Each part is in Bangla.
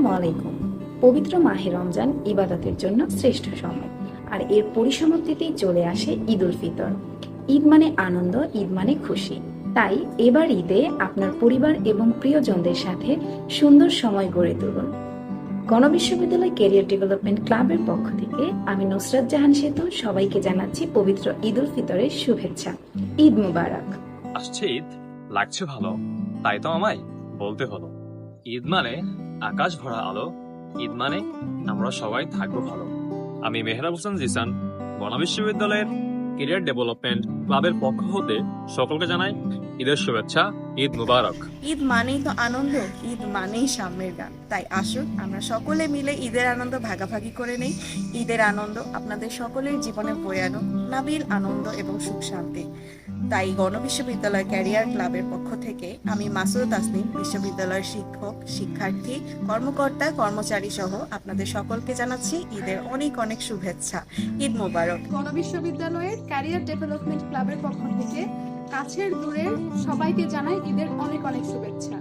আসসালামু আলাইকুম। পবিত্র মাহে রমজান ইবাদতের জন্য শ্রেষ্ঠ সময়, আর এর পরিসমাপ্তিতেই চলে আসে ঈদ উল ফিতর। ঈদ মানে আনন্দ, ঈদ মানে খুশি। তাই এবার ঈদে আপনার পরিবার এবং প্রিয়জনদের সাথে সুন্দর সময় গড়ে তুলুন। গণবিশ্ববিদ্যালয় ক্যারিয়ার ডেভেলপমেন্ট ক্লাবের পক্ষ থেকে আমি নুসরাত জাহান সেতু সবাইকে জানাচ্ছি পবিত্র ঈদ উল ফিতরের শুভেচ্ছা। ঈদ মুবারক। আসছে ঈদ, লাগছে ভালো, তাই তো আমায় বলতে হলো। ঈদ মানে আকাশ ভরা আলো, ঈদ মানে আমরা সবাই থাকবো ভালো। আমি মেহরাব হোসেন জিসান গণবিশ্ববিদ্যালয়ের ক্যারিয়ার ডেভেলপমেন্ট ক্লাবের পক্ষ হতে সকলকে জানাই ঈদের শুভেচ্ছা। ঈদ মুবারক। ঈদ মানেই তো আনন্দ, ঈদ মানেই সাম্যের গান। তাই আসুন আমরা সকলে মিলে ঈদের আনন্দ ভাগাভাগি করে নেই। ঈদের আনন্দ আপনাদের সকলের জীবনে বয়ে আনুক নাবিল আনন্দ এবং সুখ শান্তি। তাই গণবিশ্ববিদ্যালয় ক্যারিয়ার ক্লাবের পক্ষ থেকে আমি মাসুদ তাসনিম বিশ্ববিদ্যালয়ের শিক্ষক, শিক্ষার্থী, কর্মকর্তা, কর্মচারী সহ আপনাদের সকলকে জানাচ্ছি ঈদের অনেক অনেক শুভেচ্ছা। ঈদ মোবারক। গণবিশ্ববিদ্যালয়ের ক্যারিয়ার ডেভেলপমেন্ট ক্লাবের পক্ষ থেকে কাছের দূরের সবাইকে জানাই ঈদের অনেক অনেক শুভেচ্ছা।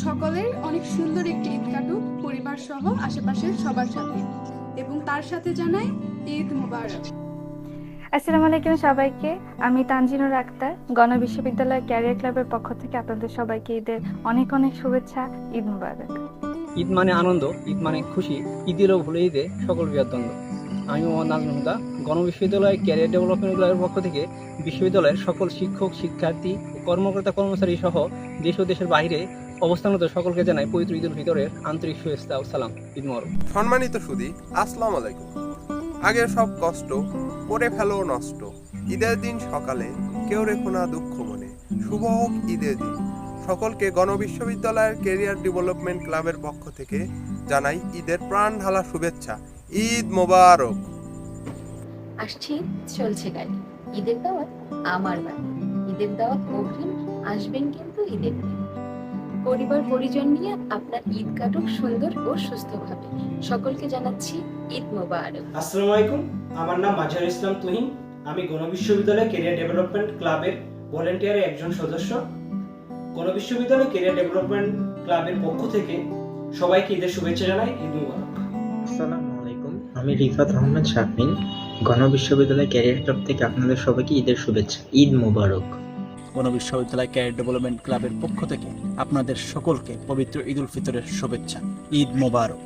সকলের অনেক সুন্দর একটি ঈদ কাটুক পরিবার সহ আশেপাশের সবার সাথে, এবং তার সাথে জানাই ঈদ মুবারক। আসসালামু আলাইকুম সবাইকে। আমি তানজিনুর আক্তার গণবিশ্ববিদ্যালয় ক্যারিয়ার ক্লাবের পক্ষ থেকে আপনাদের সবাইকে ঈদের অনেক অনেক শুভেচ্ছা। ঈদ মুবারক। ঈদ মানে আনন্দ, ঈদ মানে খুশি, ঈদেরও ভুলে ঈদে সকল বিয়াদ্বন্দ্ব। আমি মোহাম্মদ নাজমুল হুদা গণবিশ্ববিদ্যালয় ক্যারিয়ার ডেভেলপমেন্ট ক্লাবের পক্ষ থেকে বিশ্ববিদ্যালয়ের সকল শিক্ষক, শিক্ষার্থী, কর্মকর্তা, কর্মচারী সহ দেশ ও দেশের বাইরে অবস্থানরত সকলকে জানাই পবিত্র ঈদ উল ফিতরের আন্তরিক শুভেচ্ছা ও সালাম। ঈদ মোবারক। সম্মানিত সুধী, আসসালামু আলাইকুম। আগের সব কষ্ট করে ফেলো নষ্ট, ঈদের দিন সকালে কেউ রেখো না দুঃখ মনে, শুভ হোক ঈদের দিন। সকলকে গণবিশ্ববিদ্যালয়ের ক্যারিয়ার ডেভেলপমেন্ট ক্লাবের পক্ষ থেকে জানাই ঈদের প্রাণ ঢালা শুভেচ্ছা। ঈদ মোবারক। আসছে চলছে গাড়ি, ঈদের দাওয়াত আমার বাড়ি, ঈদের দাওয়াত অগ্রিম, আসবেন কিন্তু ঈদের দিন। পরিবার পরিজন নিয়ে আপনার ঈদ কাটুক সুন্দর ও সুস্থভাবে। সকলকে জানাচ্ছি ঈদ মোবারক। আসসালামু আলাইকুম, আমার নাম মাঝার ইসলাম তুহিন। আমি গণবিশ্ববিদ্যালয় ক্যারিয়ার ডেভেলপমেন্ট ক্লাবের ভলেন্টিয়ারের একজন সদস্য। গণবিশ্ববিদ্যালয় ক্যারিয়ার ডেভেলপমেন্ট ক্লাবের পক্ষ থেকে সবাইকে ঈদের শুভেচ্ছা জানাই। ঈদ মুবারক। আসসালামু আলাইকুম, আমি রিফাত আহমেদ শাফিন গণবিশ্ববিদ্যালয় ক্যারিয়ার ক্লাব থেকে আপনাদের সবাইকে ঈদের শুভেচ্ছা। ঈদ মুবারক। গণবিশ্ববিদ্যালয় ক্যারিয়ার ডেভেলপমেন্ট ক্লাবের পক্ষ থেকে আপনাদের সকলকে পবিত্র ঈদ উল ফিতরের শুভেচ্ছা। ঈদ মোবারক।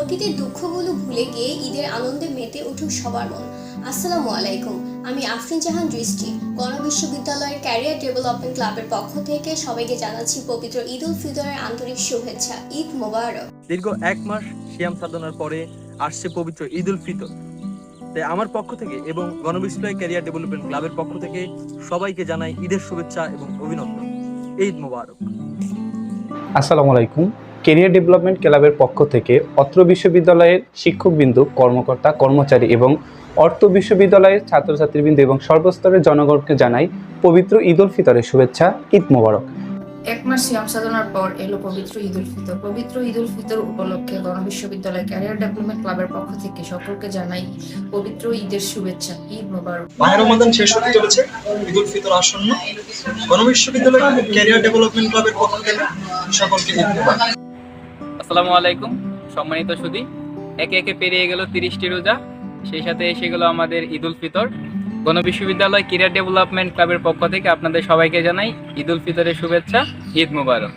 অতীতের দুঃখগুলো ভুলে গিয়ে ঈদের আনন্দে মেতে উঠুক সবার মন। আসসালামু আলাইকুম, আমি আফরিন জাহান দৃষ্টি গণবিশ্ববিদ্যালয়ের ক্যারিয়ার ডেভেলপমেন্ট ক্লাবের পক্ষ থেকে সবাইকে জানাচ্ছি পবিত্র ঈদ উল ফিতরের আন্তরিক শুভেচ্ছা। ঈদ মোবারক। দীর্ঘ এক মাস সিয়াম সাধনার পরে আসছে পবিত্র ঈদ উল ফিতর। তাই আমার পক্ষ থেকে এবং গণবিশ্ববিদ্যালয় ক্যারিয়ার ডেভেলপমেন্ট ক্লাবের পক্ষ থেকে সবাইকে জানাই ঈদের শুভেচ্ছা এবং অভিনন্দন। ঈদ মোবারক। আসসালামু আলাইকুম, ক্যারিয়ার ডেভেলপমেন্ট ক্লাবের পক্ষ থেকে অত্র বিশ্ববিদ্যালয়ের শিক্ষকবৃন্দু, কর্মকর্তা, কর্মচারী এবং অর্থ বিশ্ববিদ্যালয়ের ছাত্রছাত্রীবৃন্দ এবং সর্বস্তরের জনগণকে জানাই পবিত্র ঈদ উল ফিতরের শুভেচ্ছা। ঈদ মোবারক। এক মাস সিয়াম সাধনার পর এলো পবিত্র ঈদ উল ফিতর। পবিত্র ঈদ উল ফিতর উপলক্ষে গণবিশ্ববিদ্যালয় ক্যারিয়ার ডেভেলপমেন্ট ক্লাবের পক্ষ থেকে সকলকে জানাই পবিত্র ঈদের শুভেচ্ছা। ঈদ মোবারক। মাহে রমাদান শেষ হতে চলেছে, ঈদ উল ফিতর আসন্ন। গণবিশ্ববিদ্যালয় ক্যারিয়ার ডেভেলপমেন্ট ক্লাবের পক্ষ থেকে সকলকে ঈদ মোবারক। আসসালামু আলাইকুম সম্মানিত সুধী, একে একে পেরিয়ে গেল 30টি রোজা, সেই সাথে এসে গেল আমাদের ঈদ উল ফিতর। গণবিশ্ববিদ্যালয় ক্যারিয়ার ডেভেলপমেন্ট ক্লাবের পক্ষ থেকে আপনাদের সবাইকে জানাই ঈদ উল ফিতরের শুভেচ্ছা। ঈদ মোবারক।